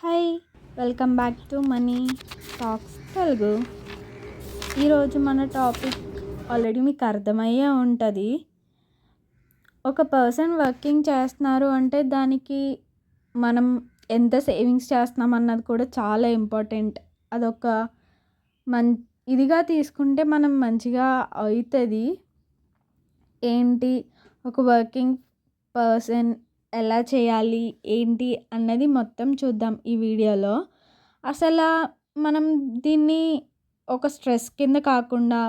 Hi, welcome back to money talks Telugu. ఈరోజు మన topic already మీకు అర్థమయ్యే ఉంటుంది. ఒక పర్సన్ వర్కింగ్ చేస్తున్నారు అంటే దానికి మనం ఎంత సేవింగ్స్ చేస్తున్నాం అన్నది కూడా చాలా ఇంపార్టెంట్. అదొక మన్ ఇదిగా తీసుకుంటే మనం మంచిగా అవుతుంది. ఏంటి, ఒక వర్కింగ్ పర్సన్ ఎలా చేయాలి ఏంటి అన్నది మొత్తం చూద్దాం ఈ వీడియోలో. అసలు మనం దీన్ని ఒక స్ట్రెస్ కింద కాకుండా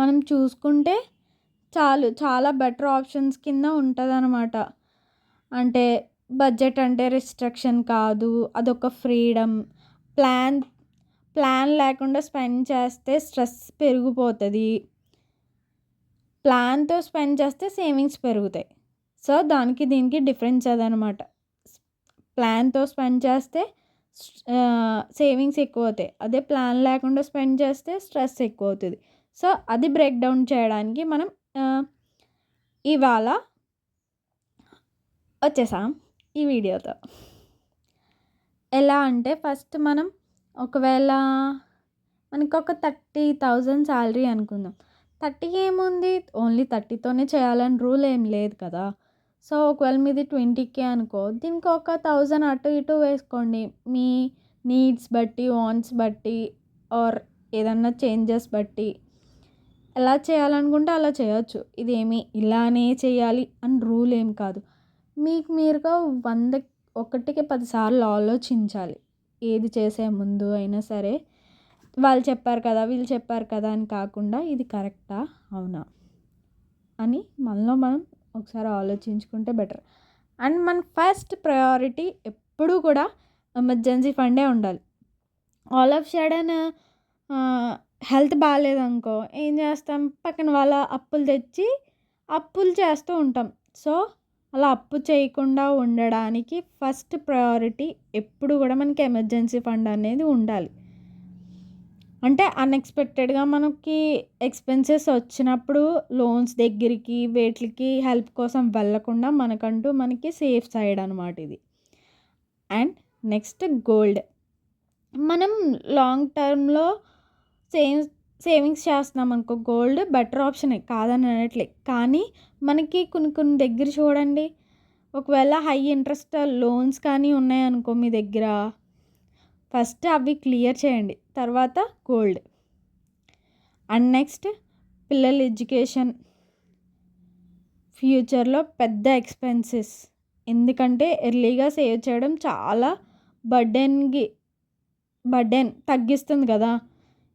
మనం చూసుకుంటే చాలా బెటర్ ఆప్షన్స్ కింద ఉంటుందన్నమాట. అంటే బడ్జెట్ అంటే రిస్ట్రిక్షన్ కాదు, అదొక ఫ్రీడమ్. ప్లాన్ లేకుండా స్పెండ్ చేస్తే స్ట్రెస్ పెరిగిపోతుంది, ప్లాన్తో స్పెండ్ చేస్తే సేవింగ్స్ పెరుగుతాయి. సో దీనికి డిఫరెన్స్ అదనమాట. ప్లాన్తో స్పెండ్ చేస్తే సేవింగ్స్ ఎక్కువ అవుతాయి, అదే ప్లాన్ లేకుండా స్పెండ్ చేస్తే స్ట్రెస్ ఎక్కువ అవుతుంది. సో అది బ్రేక్ డౌన్ చేయడానికి మనం ఇవాళ వచ్చేసాం ఈ వీడియోతో. ఎలా అంటే ఫస్ట్ మనం ఒకవేళ మనకు ఒక 30,000 శాలరీ అనుకుందాం. 30 ఏముంది, ఓన్లీ 30తోనే చేయాలని రూల్ ఏం లేదు కదా. సో ఒకవేళ మీది 20K అనుకో, దీనికి ఒక 1000 అటు ఇటు వేసుకోండి. మీ నీడ్స్ బట్టి, వాంట్స్ బట్టి, ఆర్ ఏదన్నా చేంజెస్ బట్టి ఎలా చేయాలనుకుంటే అలా చేయొచ్చు. ఇదేమి ఇలానే చేయాలి అని రూల్ ఏం కాదు. మీకు మీరుగా 100కి 10 సార్లు ఆలోచించాలి ఏది చేసే ముందు అయినా సరే. వాళ్ళు చెప్పారు కదా, వీళ్ళు చెప్పారు కదా అని కాకుండా ఇది కరెక్టా అవునా అని మనలో మనం ఒకసారి ఆలోచించుకుంటే బెటర్. అండ్ మన ఫస్ట్ ప్రయారిటీ ఎప్పుడూ కూడా ఎమర్జెన్సీ ఫండే ఉండాలి. ఆల్ ఆఫ్ సడన్ హెల్త్ బాగాలేదనుకో ఏం చేస్తాం, పక్కన వాళ్ళ అప్పులు చేస్తూ ఉంటాం. సో అలా అప్పు చేయకుండా ఉండడానికి ఫస్ట్ ప్రయారిటీ ఎప్పుడు కూడా మనకి ఎమర్జెన్సీ ఫండ్ అనేది ఉండాలి. అంటే అన్ఎక్స్పెక్టెడ్గా మనకి ఎక్స్పెన్సెస్ వచ్చినప్పుడు లోన్స్ దగ్గరికి వేటికి హెల్ప్ కోసం వెళ్ళకుండా మనకి సేఫ్ సైడ్ అనమాట ఇది. And next gold. మనం లాంగ్ టర్మ్లో సేవింగ్స్ చేస్తున్నాం అనుకో, గోల్డ్ బెటర్ ఆప్షనే కాదని అనట్లే. కానీ మనకి కొన్ని దగ్గర చూడండి, ఒకవేళ హై ఇంట్రెస్ట్ లోన్స్ కానీ ఉన్నాయనుకో మీ దగ్గర, ఫస్ట్ అవి క్లియర్ చేయండి, తర్వాత గోల్డ్. అండ్ నెక్స్ట్ పిల్లల ఎడ్యుకేషన్ ఫ్యూచర్లో పెద్ద ఎక్స్పెన్సెస్. ఎందుకంటే ఎర్లీగా సేవ్ చేయడం చాలా బర్డెన్ తగ్గిస్తుంది కదా.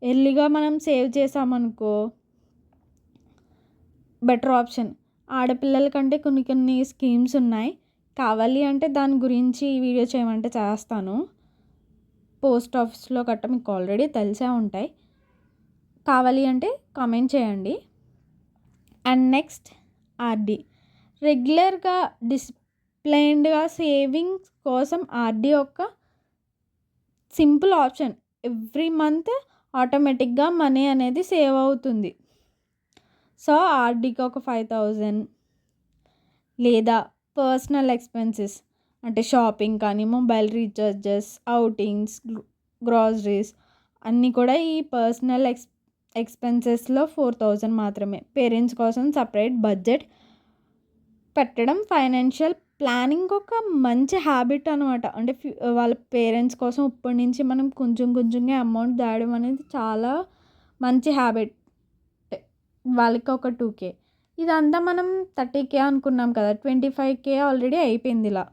ఎర్లీగా మనం సేవ్ చేసామనుకో బెటర్ ఆప్షన్. ఆడపిల్లల కంటే కొన్ని స్కీమ్స్ ఉన్నాయి, కావాలి అంటే దాని గురించి వీడియో చేయమంటే చేస్తాను. పోస్ట్ ఆఫీస్లో గట్ట మీకు ఆల్రెడీ తెలిసే ఉంటాయి, కావాలి అంటే కామెంట్ చేయండి. And next RD. రెగ్యులర్గా డిసిప్లైన్డ్గా సేవింగ్స్ కోసం ఆర్డి ఒక సింపుల్ ఆప్షన్. ఎవ్రీ మంత్ ఆటోమేటిక్గా మనీ అనేది సేవ్ అవుతుంది. సో ఆర్డీకి ఒక 5,000, లేదా పర్సనల్ ఎక్స్పెన్సెస్ అంటే షాపింగ్ కానీ, మొబైల్ రీఛార్జెస్, అవుటింగ్స్, గ్రాసరీస్ అన్నీ కూడా ఈ పర్సనల్ ఎక్స్పెన్సెస్లో 4,000 మాత్రమే. పేరెంట్స్ కోసం సపరేట్ బడ్జెట్ పెట్టడం ఫైనాన్షియల్ ప్లానింగ్ ఒక మంచి హ్యాబిట్ అనమాట. అంటే వాళ్ళ పేరెంట్స్ కోసం ఇప్పటి నుంచి మనం కొంచెంగా అమౌంట్ దాయడం అనేది చాలా మంచి హ్యాబిట్. వాళ్ళకి ఒక 2K, ఇదంతా మనం 30K అనుకున్నాం కదా, 25K ఆల్రెడీ అయిపోయింది. ఇలా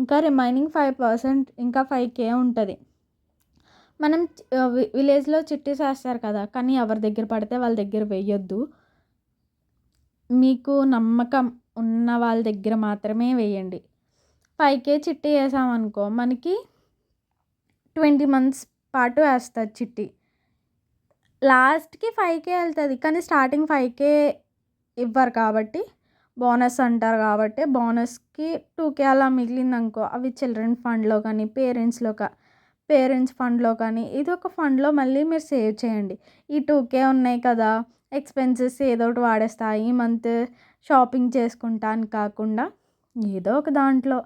ఇంకా రిమైనింగ్ 5%, ఇంకా 5K ఉంటుంది. మనం విలేజ్లో చిట్టీస్ వేస్తారు కదా, కానీ ఎవరి దగ్గర పడితే వాళ్ళ దగ్గర వేయొద్దు. మీకు నమ్మకం ఉన్న వాళ్ళ దగ్గర మాత్రమే వేయండి. 5K చిట్టి వేసామనుకో మనకి 20 months పాటు వేస్తుంది చిట్టి. లాస్ట్కి 5K వెళ్తుంది, కానీ స్టార్టింగ్ 5K ఇవ్వరు కాబట్టి, బోనస్ అంటారు కాబట్టి బోనస్కి 2K అలా మిగిలిందనుకో అవి చిల్డ్రన్ ఫండ్లో కానీ, పేరెంట్స్ ఫండ్లో కానీ, ఇది ఒక ఫండ్లో మళ్ళీ మీరు సేవ్ చేయండి. ఈ 2K ఉన్నాయి కదా, ఎక్స్పెన్సెస్ ఏదో ఒకటి వాడేస్తా, ఈ మంత్ షాపింగ్ చేసుకుంటా అని కాకుండా ఏదో ఒక దాంట్లో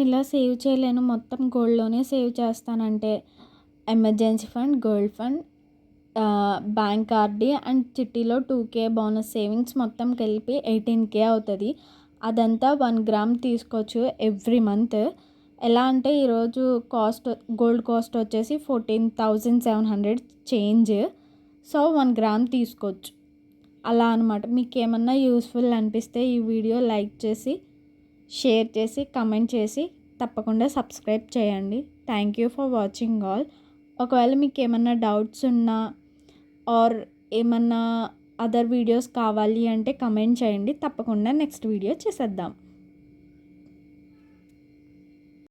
ఇలా సేవ్ చేయలేను, మొత్తం గోల్డ్‌లోనే సేవ్ చేస్తానంటే emergency fund, gold fund, bank RD and చిట్టీలో 2,000 బోనస్ సేవింగ్స్ మొత్తం కలిపి 18,000 అవుతది. అదంతా 1 గ్రామ్ తీసుకోవచ్చు ఎవ్రీ మంత్. ఎలా అంటే ఈరోజు గోల్డ్ కాస్ట్ వచ్చేసి 14,700 చేంజ్. సో 1 గ్రామ్ తీసుకోవచ్చు. అలా అనమాట. మీకేమన్నా యూస్‌ఫుల్ అనిపిస్తే ఈ వీడియో లైక్ చేసి, షేర్ చేసి, కమెంట్ చేసి తప్పకుండా సబ్స్క్రైబ్ చేయండి. Thank you for watching all. ఒకవేళ మీకేమన్నా డౌట్స్ ఉన్నా ఆర్ ఏమన్నా అదర్ వీడియోస్ కావాలి అంటే కమెంట్ చేయండి. తప్పకుండా నెక్స్ట్ వీడియో చేసేద్దాం.